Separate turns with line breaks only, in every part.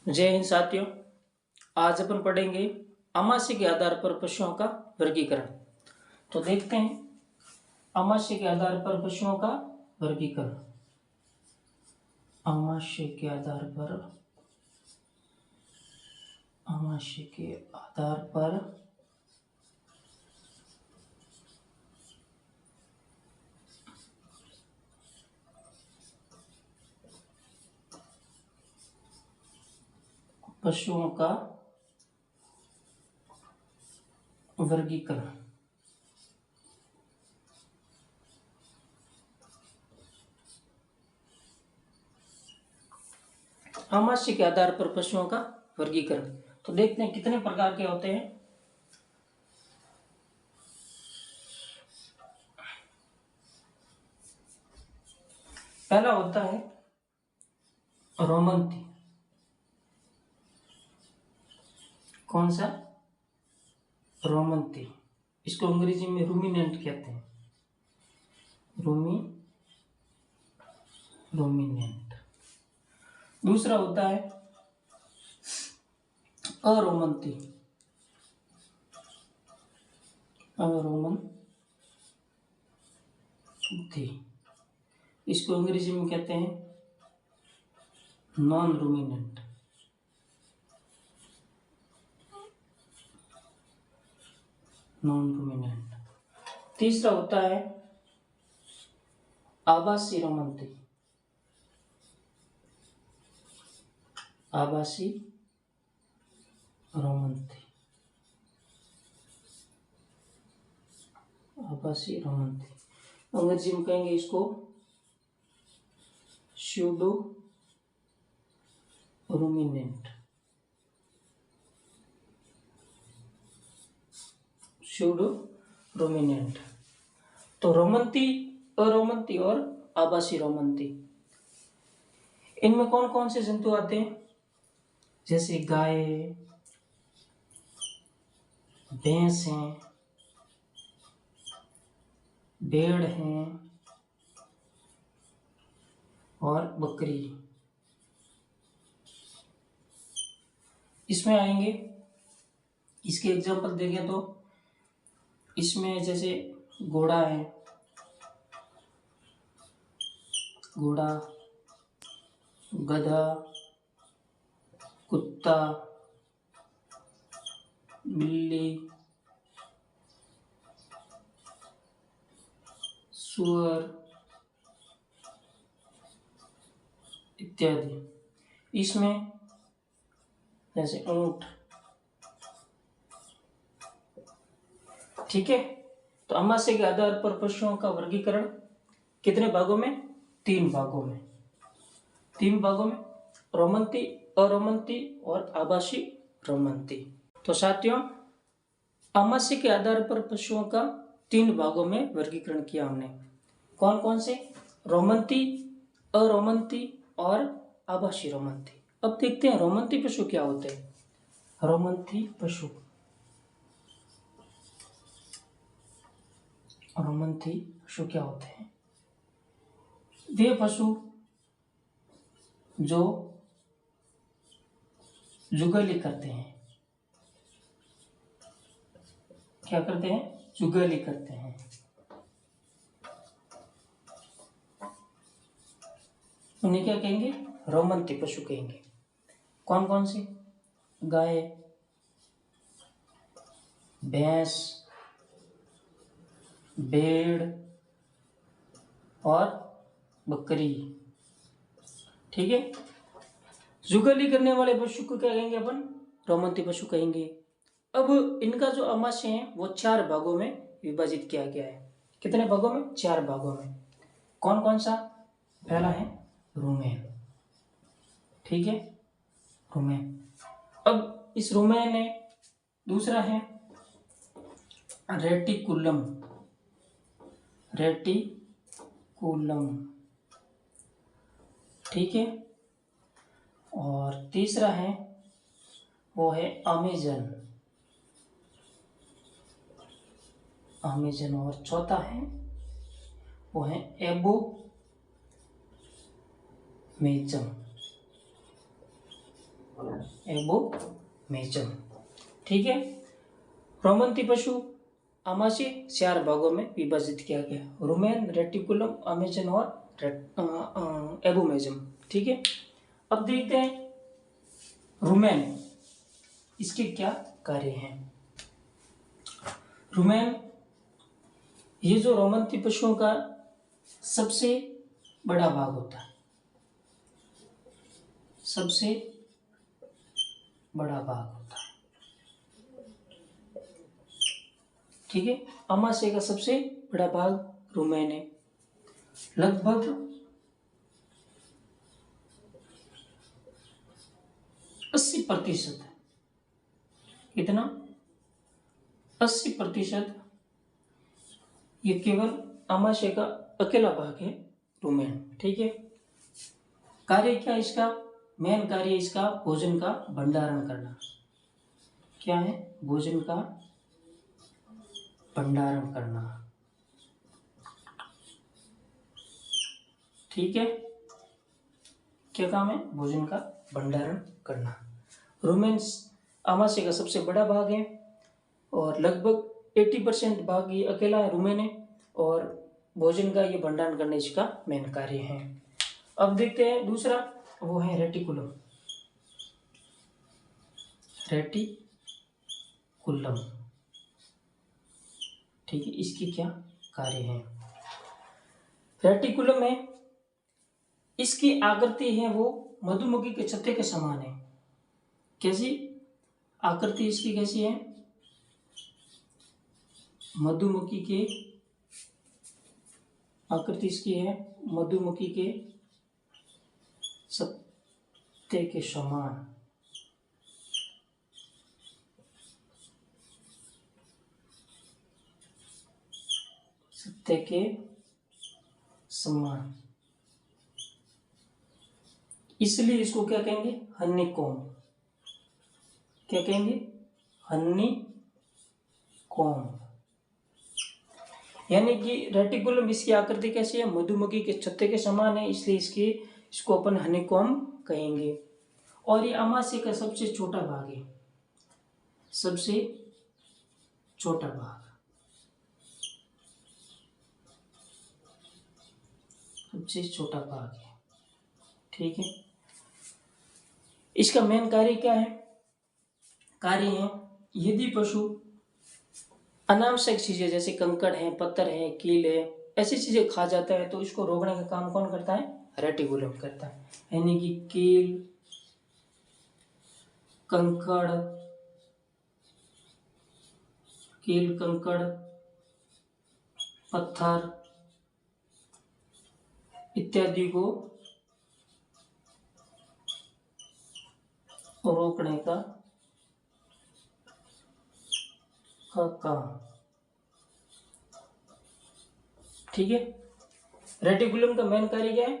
जय हिंद साथियों। आज अपन पढ़ेंगे आमाशय के आधार पर पशुओं का वर्गीकरण। तो देखते हैं आमाशय के आधार पर पशुओं का वर्गीकरण। आमाशय के आधार पर पशुओं का वर्गीकरण। आमाशय के आधार पर पशुओं का वर्गीकरण। तो देखते हैं कितने प्रकार के होते हैं। पहला होता है रोमंती। कौन सा? रोमंती। इसको अंग्रेजी में रूमिनेंट कहते हैं। रूमिनेंट। दूसरा होता है अरोमंती। इसको अंग्रेजी में कहते हैं नॉन रूमिनेंट। तीसरा होता है आभासी रोमंती। अंग्रेजी में कहेंगे इसको स्यूडो रूमिनेंट। तो रोमंती, अरोमंती और आभासी रोमंती, इनमें कौन कौन से जंतु आते हैं? जैसे गाय, भैंस हैं, भेड़ हैं और बकरी इसमें आएंगे। इसके एग्जांपल देखें तो इसमें जैसे घोड़ा है, गधा, कुत्ता, बिल्ली, सुअर इत्यादि। इसमें जैसे ऊंट। ठीक है। तो आमाशय के आधार पर पशुओं का वर्गीकरण कितने भागों में? 3 भागों में। रोमंती, अरोमंती और आभासी रोमंती। तो साथियों, आमाशय के आधार पर पशुओं का 3 भागों में वर्गीकरण किया हमने। कौन कौन से? रोमंती, अरोमंती और आभासी रोमंती। अब देखते हैं रोमंती पशु क्या होते हैं। रोमंती पशु क्या होते हैं? वे पशु जो जुगाली करते हैं। क्या करते हैं? जुगाली करते हैं। उन्हें क्या कहेंगे? रोमंती पशु कहेंगे। कौन कौन से? गाय, भैंस, भेड़ और बकरी। ठीक है। जुगाली करने वाले पशु को क्या कहेंगे अपन? रोमंती पशु कहेंगे। अब इनका जो आमाशय है वो 4 भागों में विभाजित किया गया है। कितने भागों में? 4 भागों में। कौन कौन सा? पहला है रुमेन। ठीक है, रुमेन। अब इस रुमेन है। दूसरा है रेटिकुलम। ठीक है। और तीसरा है वो है अमेजन। और चौथा है वो है एबोमेजम। एबोमेजम। ठीक है। रोमंती पशु आमाशय 4 भागों में विभाजित किया गया, रुमेन, रेटिकुलम, अमेजन और एबोमेजम। ठीक है। अब देखते हैं रुमेन, इसके क्या कार्य हैं। रुमेन ये जो रोमंती पशुओं का सबसे बड़ा भाग होता है, सबसे बड़ा भाग होता है। ठीक है। अमाशय का सबसे बड़ा भाग रुमेन है। लगभग 80%, कितना, 80% ये केवल अमाशय का अकेला भाग है रुमेन। ठीक है। कार्य क्या इसका, मेन कार्य इसका भोजन का भंडारण करना। क्या है, भोजन का भंडारण करना। ठीक है। क्या काम है, भोजन का भंडारण करना। रुमेन आमाशय का सबसे बड़ा भाग है और लगभग 80% भाग ये अकेला है, रुमेन है, और भोजन का ये भंडारण करना इसका मेन कार्य है। अब देखते हैं दूसरा, वो है रेटिकुलम। रेटिकुलम, ठीक है, इसकी क्या कार्य है। रेटिकुलम में इसकी आकृति है वो मधुमक्खी के छत्ते के समान है। कैसी आकृति इसकी कैसी है, मधुमक्खी के आकृति इसकी है मधुमक्खी के छत्ते के समान। छत्ते के समान, इसलिए इसको क्या कहेंगे, हनीकॉम्ब। क्या कहेंगे, हनीकॉम्ब। यानी कि रेटिकुलम इसकी आकृति कैसी है, मधुमक्खी के छत्ते के समान है, इसलिए इसको अपन हनीकॉम्ब कहेंगे। और ये अमाशय का सबसे छोटा भाग है, सबसे छोटा भाग, सबसे छोटा भाग है। ठीक है। इसका मेन कार्य क्या है, कार्य है यदि पशु अनावश्यक चीजें जैसे कंकड़ है, पत्थर है, कील है, ऐसी चीजें खा जाता है तो इसको रोकने का काम कौन करता है, रेटिकुलम करता है। यानी कि कील, कंकड़, पत्थर इत्यादि को रोकने का काम। ठीक है। रेटिकुलम का मेन कार्य क्या है,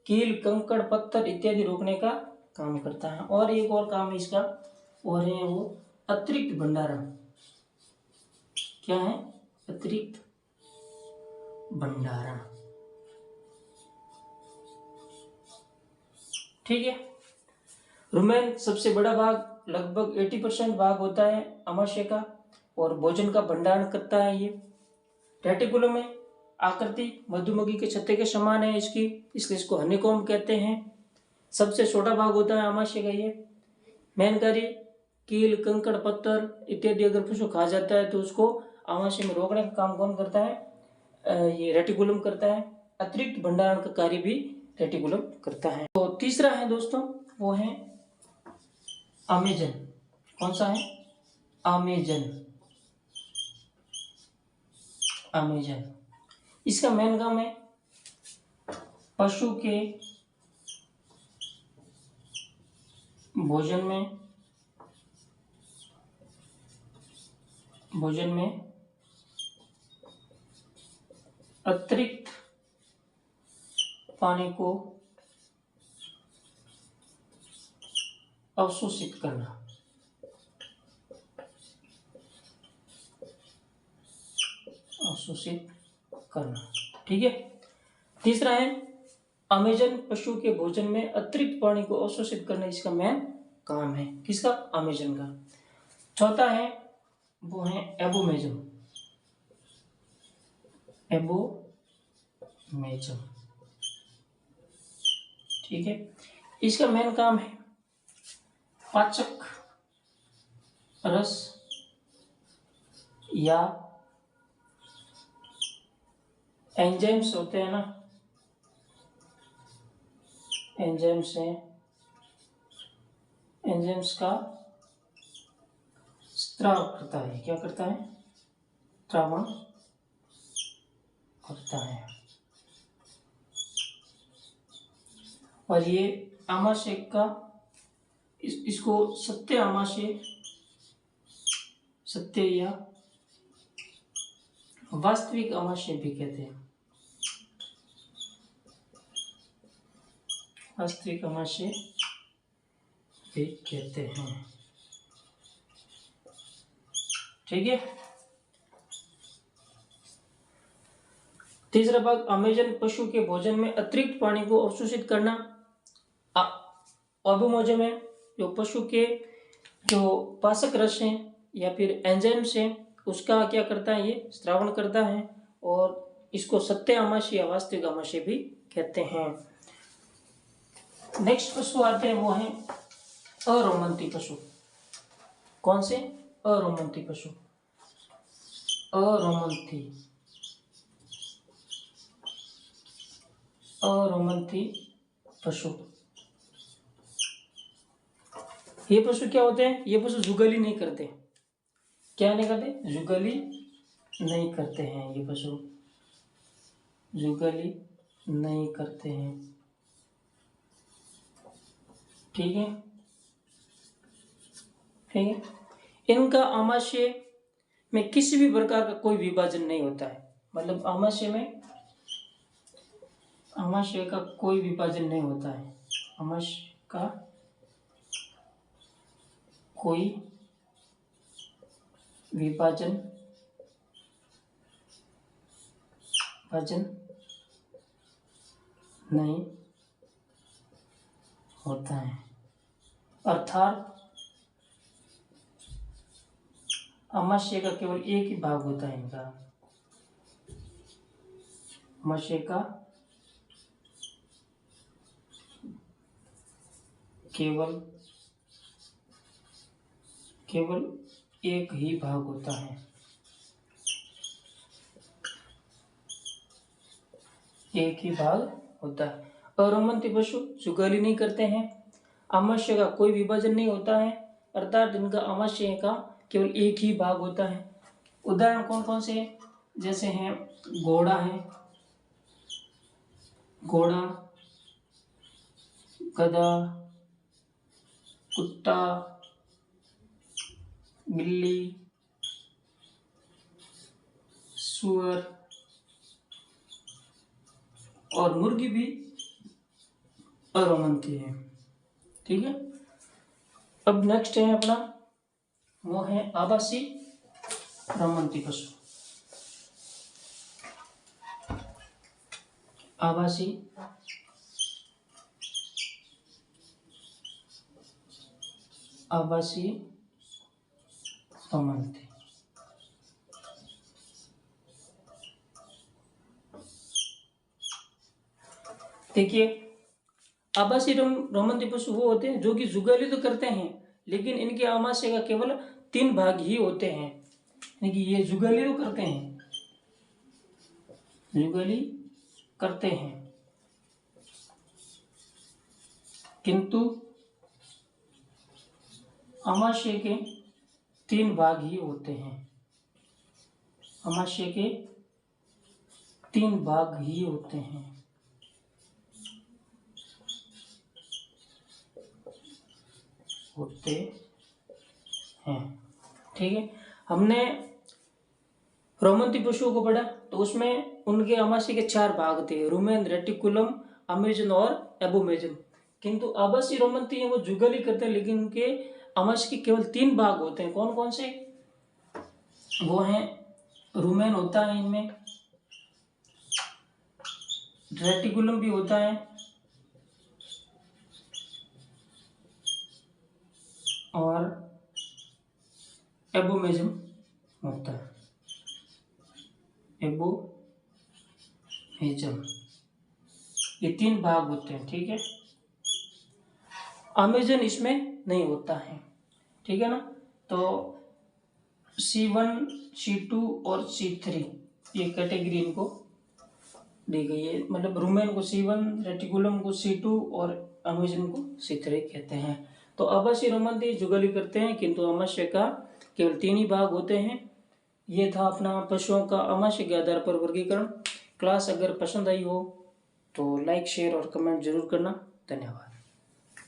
कील, कंकड़, पत्थर इत्यादि रोकने का काम करता है। और एक और काम है इसका, और है वो अतिरिक्त भंडारण। क्या है, अतिरिक्त भंडारण। ठीक है। रुमेन सबसे बड़ा भाग, लगभग 80% भाग होता है अमाशय का, और भोजन का भंडारण करता है ये। रेटिकुलम में आकृति मधुमक्खी के छत्ते के समान है इसकी, इसलिए इसको हनीकॉम्ब कहते हैं। सबसे छोटा भाग होता है अमाशय का ये। मेन कार्य कील, कंकड़, पत्थर इत्यादि अगर पशु खा जाता है तो उसको अमाशय में रोकने का काम कौन करता है, ये रेटिकुलम करता है। अतिरिक्त भंडारण का कार्य भी रेटिकुलम करता है। तो तीसरा है दोस्तों, वो है अमेजन। कौन सा है, अमेजन। अमेजन इसका मेन काम है पशु के भोजन में अतिरिक्त पानी को अवशोषित करना। अवशोषित करना। ठीक है। तीसरा है अमेजन पशु के भोजन में अतिरिक्त पानी को अवशोषित करना, इसका मेन काम है, किसका? अमेजन का। चौथा है वो है एबोमेजम। एबोमेजम, ठीक है। इसका मेन काम है पाचक रस या एंजाइम्स होते हैं ना, एंजाइम्स हैं, एंजाइम्स का स्त्राव करता है। क्या करता है? स्त्रावण करता है। और ये आमाशय का इसको सत्य आमाशय, सत्य या वास्तविक आमाशय भी कहते हैं। वास्तविक आमाशय भी कहते हैं, ठीक है। तीसरा भाग, अमेजन पशु के भोजन में अतिरिक्त पानी को अवशोषित करना। एबोमेजम है जो पशु के जो पाचक रस हैं या फिर एंजाइम्स हैं उसका क्या करता है? ये स्त्रावण करता है और इसको सत्य आमाशय या वास्तविक आमाशय भी कहते हैं। नेक्स्ट पशु आते हैं वो है अरोमंती पशु। कौन से? अरोमंती पशु। अरोमंती पशु, ये पशु क्या होते हैं? ये पशु जुगाली नहीं करते। क्या नहीं करते? जुगाली नहीं करते हैं। ये पशु जुगाली नहीं करते हैं, ठीक है, ठीक है। इनका आमाशय में किसी भी प्रकार का कोई विभाजन नहीं होता है। मतलब आमाशय में, आमाशय का कोई विभाजन नहीं होता है। आमाशय का कोई विभाजन नहीं होता है, अर्थात आमाशय का केवल एक ही भाग होता है इनका। आमाशय का केवल एक ही भाग होता है। एक ही भाग होता है। अरोमंती पशु जुगाली नहीं करते हैं, आमाशय का कोई विभाजन नहीं होता है, अर्थात इनका आमाशय का केवल एक ही भाग होता है। उदाहरण कौन कौन से हैं? जैसे हैं घोड़ा है, घोड़ा, गधा, कुत्ता, बिल्ली, सुअर और मुर्गी भी अरोमंती है, ठीक है। अब नेक्स्ट है अपना वो है आवासी रोमंती पशु। आवासी रोमंती, देखिए आवासी रोमंती पशु वो होते हैं जो कि जुगाली तो करते हैं लेकिन इनके आमाशय का केवल 3 भाग ही होते हैं। यानी कि ये जुगाली तो करते हैं, जुगाली करते हैं किंतु आमाशय के 3 भाग ही होते हैं। आमाशय के 3 भाग ही होते हैं। ठीक है। हमने रोमंती पशुओं को पढ़ा तो उसमें उनके आमाशय के 4 भाग थे, रुमेन, रेटिकुलम, अमेजन और एबोमेजन। किंतु आवासी रोमंती है वो जुगाली करते हैं लेकिन उनके आमाशय के केवल 3 भाग होते हैं। कौन कौन से? वो हैं रुमेन होता है इनमें, रेटिकुलम भी होता है और एबोमेजम होता है। एबोमेजम, ये 3 भाग होते हैं, ठीक है। अमेजन इसमें नहीं होता है, ठीक है ना। तो C1, C2 और C3 ये कैटेगरी इनको दी गई है। मतलब रुमेन को C1, रेटिकुलम को C2 और अमेजन को C3 कहते हैं। तो आवासीय रोमंती जुगाली करते हैं, किंतु आमाशय का केवल 3 ही भाग होते हैं। ये था अपना पशुओं का आमाशय के आधार पर वर्गीकरण। क्लास अगर पसंद आई हो तो लाइक, शेयर और कमेंट जरूर करना। धन्यवाद।